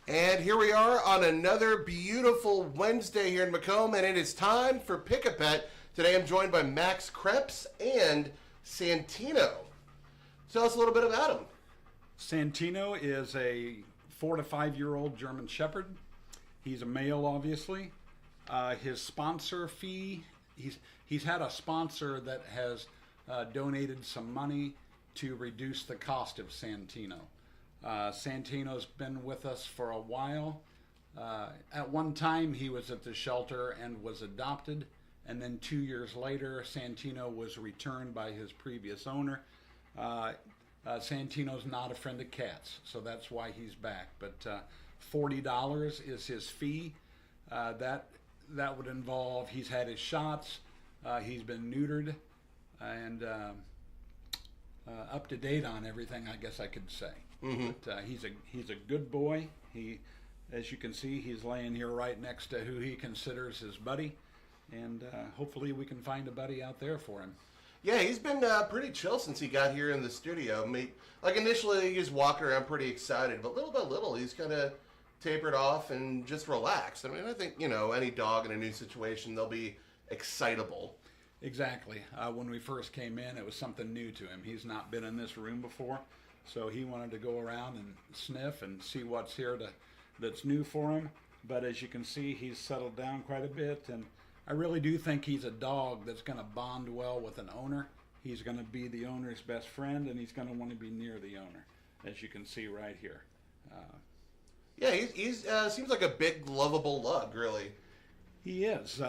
And here we are on another beautiful Wednesday here in Macomb, and it is time for Pick a Pet. Today I'm joined by Max Kreps and Santino. Tell us a little bit about him. Santino is a 4 to 5 year old German Shepherd. He's a male, obviously. His sponsor fee, he's had a sponsor that has donated some money to reduce the cost of Santino. Santino's been with us for a while. At one time, he was at the shelter and was adopted, and then 2 years later, Santino was returned by his previous owner. Santino's not a friend of cats, so that's why he's back. But $40 is his fee. That would involve, he's had his shots, he's been neutered, and up to date on everything, I guess I could say. Mm-hmm. But he's a good boy. He, as you can see, he's laying here right next to who he considers his buddy, and hopefully we can find a buddy out there for him. Yeah, he's been pretty chill since he got here in the studio. Like initially, he was walking around pretty excited, but little by little, he's kind of tapered off and just relaxed. I mean, I think, any dog in a new situation, they'll be excitable. Exactly. When we first came in, it was something new to him. He's not been in this room before, so he wanted to go around and sniff and see what's here that's new for him. But as you can see, he's settled down quite a bit, and I really do think he's a dog that's going to bond well with an owner. He's going to be the owner's best friend, and he's going to want to be near the owner, as you can see right here. Yeah, he's seems like a big, lovable lug, really. He is.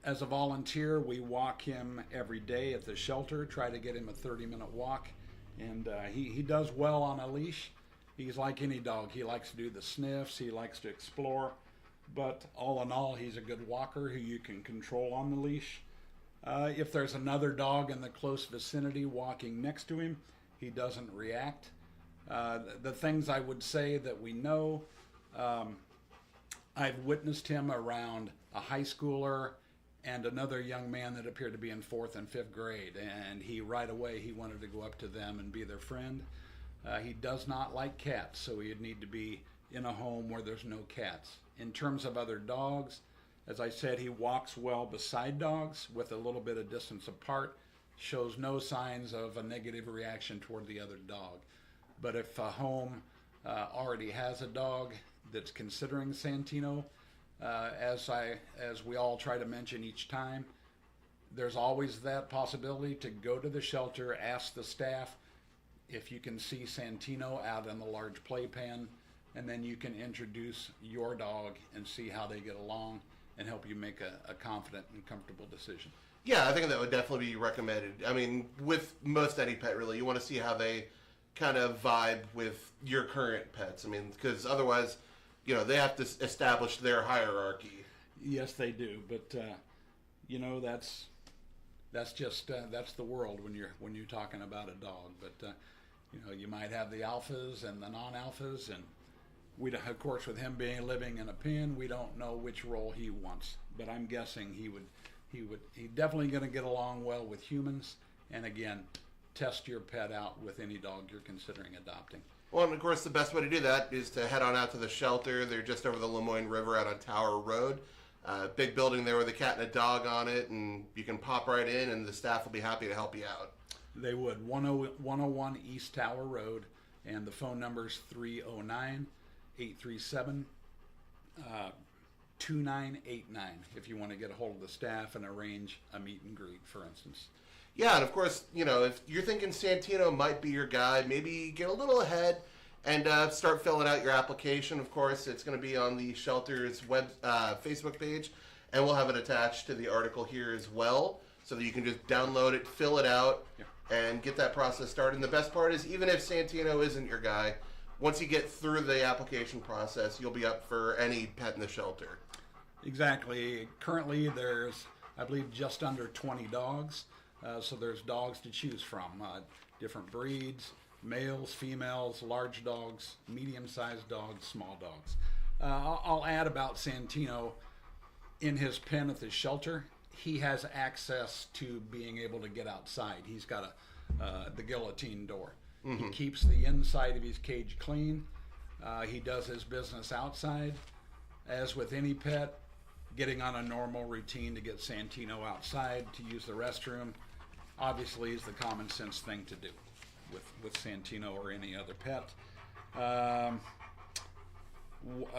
As a volunteer, we walk him every day at the shelter, try to get him a 30-minute walk, and he does well on a leash. He's like any dog. He likes to do the sniffs, he likes to explore, but all in all, he's a good walker who you can control on the leash. If there's another dog in the close vicinity walking next to him, he doesn't react. The things I would say that we know, I've witnessed him around a high schooler and another young man that appeared to be in 4th and 5th grade, and right away he wanted to go up to them and be their friend. He does not like cats, so he'd need to be in a home where there's no cats. In terms of other dogs, as I said, he walks well beside dogs with a little bit of distance apart, shows no signs of a negative reaction toward the other dog. But if a home already has a dog that's considering Santino, as we all try to mention each time, there's always that possibility to go to the shelter, ask the staff if you can see Santino out in the large playpen, and then you can introduce your dog and see how they get along and help you make a confident and comfortable decision. Yeah, I think that would definitely be recommended. I mean, with most any pet, really, you want to see how they kind of vibe with your current pets. I mean, because otherwise, they have to establish their hierarchy. Yes, they do. But that's just that's the world when you're talking about a dog. But you might have the alphas and the non-alphas, and of course, with him living in a pen, we don't know which role he wants. But I'm guessing he's definitely going to get along well with humans. And again, test your pet out with any dog you're considering adopting. Well, and of course, the best way to do that is to head on out to the shelter. They're just over the Lemoyne River out on Tower Road. Big building there with a cat and a dog on it, and you can pop right in, and the staff will be happy to help you out. They would. 101 East Tower Road, and the phone number is 309-837-2989 if you want to get a hold of the staff and arrange a meet and greet, for instance. Yeah, and of course, if you're thinking Santino might be your guy, maybe get a little ahead and start filling out your application. Of course, it's going to be on the shelter's Facebook page, and we'll have it attached to the article here as well, so that you can just download it, fill it out, and get that process started. And the best part is, even if Santino isn't your guy, once you get through the application process, you'll be up for any pet in the shelter. Exactly. Currently, there's, I believe, just under 20 dogs. So there's dogs to choose from, different breeds, males, females, large dogs, medium-sized dogs, small dogs. I'll add about Santino. In his pen at the shelter, he has access to being able to get outside. He's got the guillotine door. Mm-hmm. He keeps the inside of his cage clean. He does his business outside. As with any pet, getting on a normal routine to get Santino outside to use the restroom obviously is the common sense thing to do with Santino or any other pet. A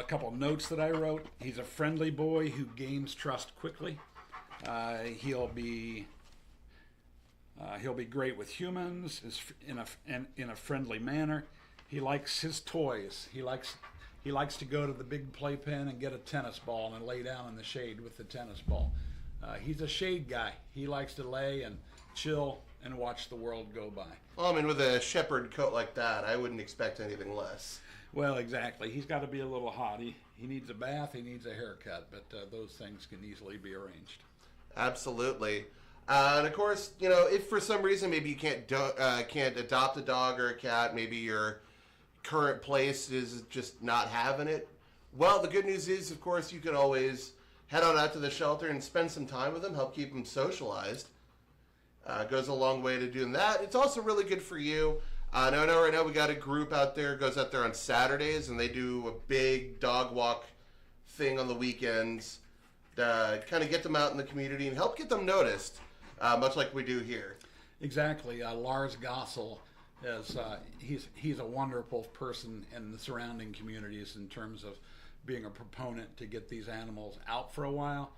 couple notes that I wrote. He's a friendly boy who gains trust quickly. He'll be great with humans in a friendly manner. He likes his toys. He likes to go to the big playpen and get a tennis ball and lay down in the shade with the tennis ball. He's a shade guy. He likes to lay and chill and watch the world go by. Well, I mean, with a shepherd coat like that, I wouldn't expect anything less. Well, exactly. He's got to be a little hot. He needs a bath. He needs a haircut. But those things can easily be arranged. Absolutely. And of course, you know, if for some reason maybe you can't adopt a dog or a cat, maybe your current place is just not having it. Well, the good news is, of course, you can always head on out to the shelter and spend some time with them, help keep them socialized. Goes a long way to doing that. It's also really good for you. I know right now we got a group out there, goes out there on Saturdays, and they do a big dog walk thing on the weekends to kind of get them out in the community and help get them noticed, much like we do here. Exactly. Lars Gossel, he's a wonderful person in the surrounding communities in terms of being a proponent to get these animals out for a while.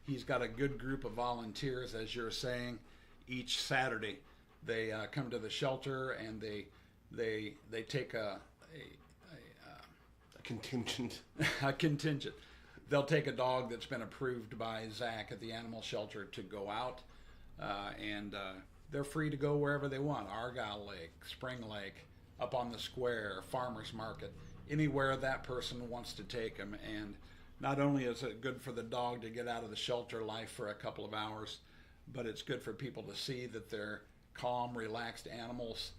He's got a good group of volunteers, as you're saying. Each Saturday, they come to the shelter and they take a contingent. A contingent. They'll take a dog that's been approved by Zach at the animal shelter to go out, and they're free to go wherever they want. Argyle Lake, Spring Lake, up on the square, Farmers Market, anywhere that person wants to take them. And not only is it good for the dog to get out of the shelter life for a couple of hours, but it's good for people to see that they're calm, relaxed animals,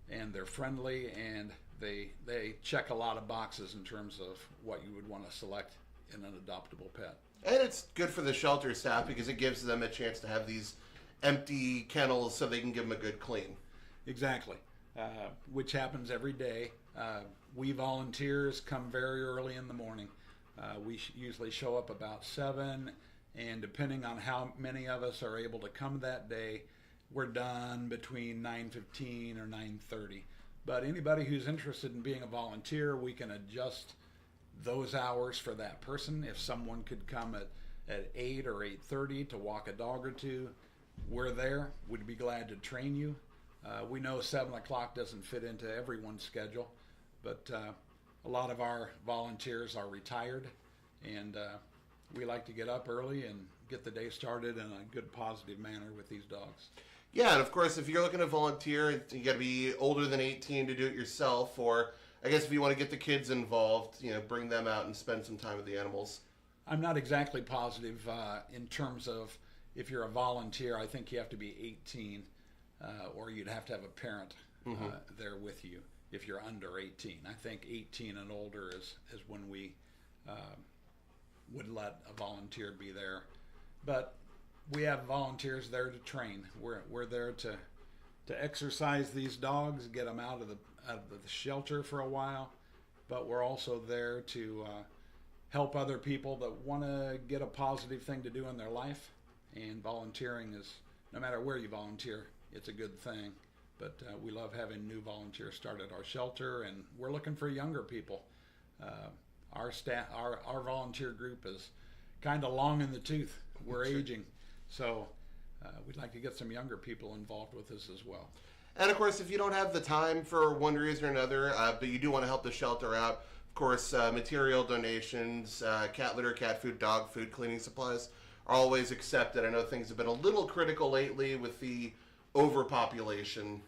and they're friendly, and they check a lot of boxes in terms of what you would want to select in an adoptable pet. And it's good for the shelter staff because it gives them a chance to have these empty kennels so they can give them a good clean. Exactly, which happens every day. We volunteers come very early in the morning. We usually show up about 7, and depending on how many of us are able to come that day, we're done between 9:15 or 9:30. But anybody who's interested in being a volunteer, we can adjust those hours for that person. If someone could come at 8 or 8:30 to walk a dog or two, we're there. We'd be glad to train you. We know 7 o'clock doesn't fit into everyone's schedule, but a lot of our volunteers are retired, and we like to get up early and get the day started in a good, positive manner with these dogs. Yeah, and of course, if you're looking to volunteer, you got to be older than 18 to do it yourself, or I guess if you want to get the kids involved, you know, bring them out and spend some time with the animals. I'm not exactly positive in terms of if you're a volunteer. I think you have to be 18, or you'd have to have a parent there with you if you're under 18. I think 18 and older is when we would let a volunteer be there. But we have volunteers there to train. We're there to exercise these dogs, get them out of the shelter for a while, but we're also there to help other people that want to get a positive thing to do in their life. And volunteering is, no matter where you volunteer, it's a good thing. But we love having new volunteers start at our shelter, and we're looking for younger people. Our staff, our volunteer group is kind of long in the tooth. We're aging, so we'd like to get some younger people involved with us as well. And of course, if you don't have the time for one reason or another, but you do want to help the shelter out, of course, material donations, cat litter, cat food, dog food, cleaning supplies are always accepted. I know things have been a little critical lately with the overpopulation.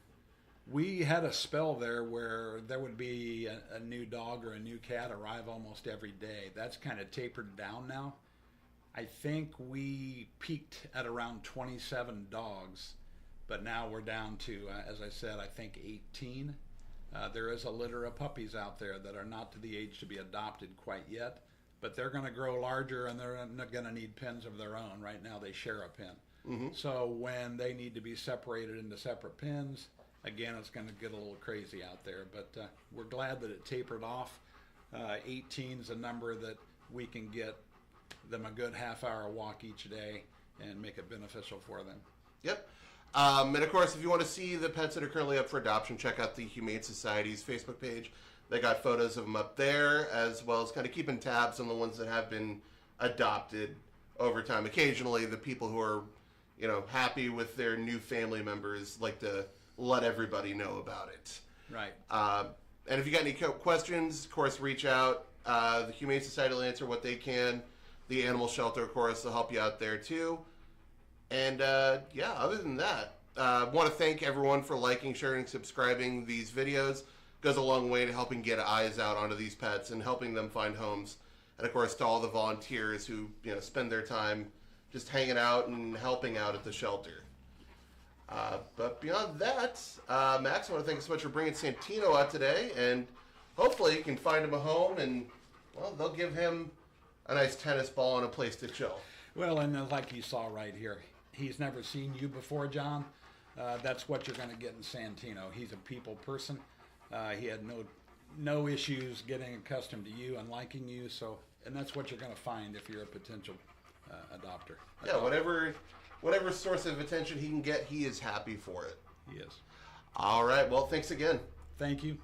We had a spell there where there would be a new dog or a new cat arrive almost every day. That's kind of tapered down now. I think we peaked at around 27 dogs, but now we're down to, as I said, I think 18. There is a litter of puppies out there that are not to the age to be adopted quite yet, but they're going to grow larger and they're going to need pens of their own. Right now they share a pen. Mm-hmm. So when they need to be separated into separate pens, again, it's going to get a little crazy out there, but we're glad that it tapered off. 18's a number that we can get them a good half-hour walk each day and make it beneficial for them. Yep. And of course, if you want to see the pets that are currently up for adoption, check out the Humane Society's Facebook page. They got photos of them up there, as well as kind of keeping tabs on the ones that have been adopted over time. Occasionally, the people who are, happy with their new family members like to let everybody know about it. Right. And if you got any questions, of course, reach out. The Humane Society will answer what they can. The Animal Shelter, of course, will help you out there too. And other than that, I want to thank everyone for liking, sharing, and subscribing these videos. Goes a long way to helping get eyes out onto these pets and helping them find homes. And of course, to all the volunteers who spend their time just hanging out and helping out at the shelter. But beyond that, Max, I want to thank you so much for bringing Santino out today, and hopefully you can find him a home, and they'll give him a nice tennis ball and a place to chill. Well, and like you saw right here, he's never seen you before, John. That's what you're going to get in Santino. He's a people person. He had no issues getting accustomed to you and liking you. And that's what you're going to find if you're a potential adopter. Yeah, whatever source of attention he can get, he is happy for it. He is. All right. Well, thanks again. Thank you.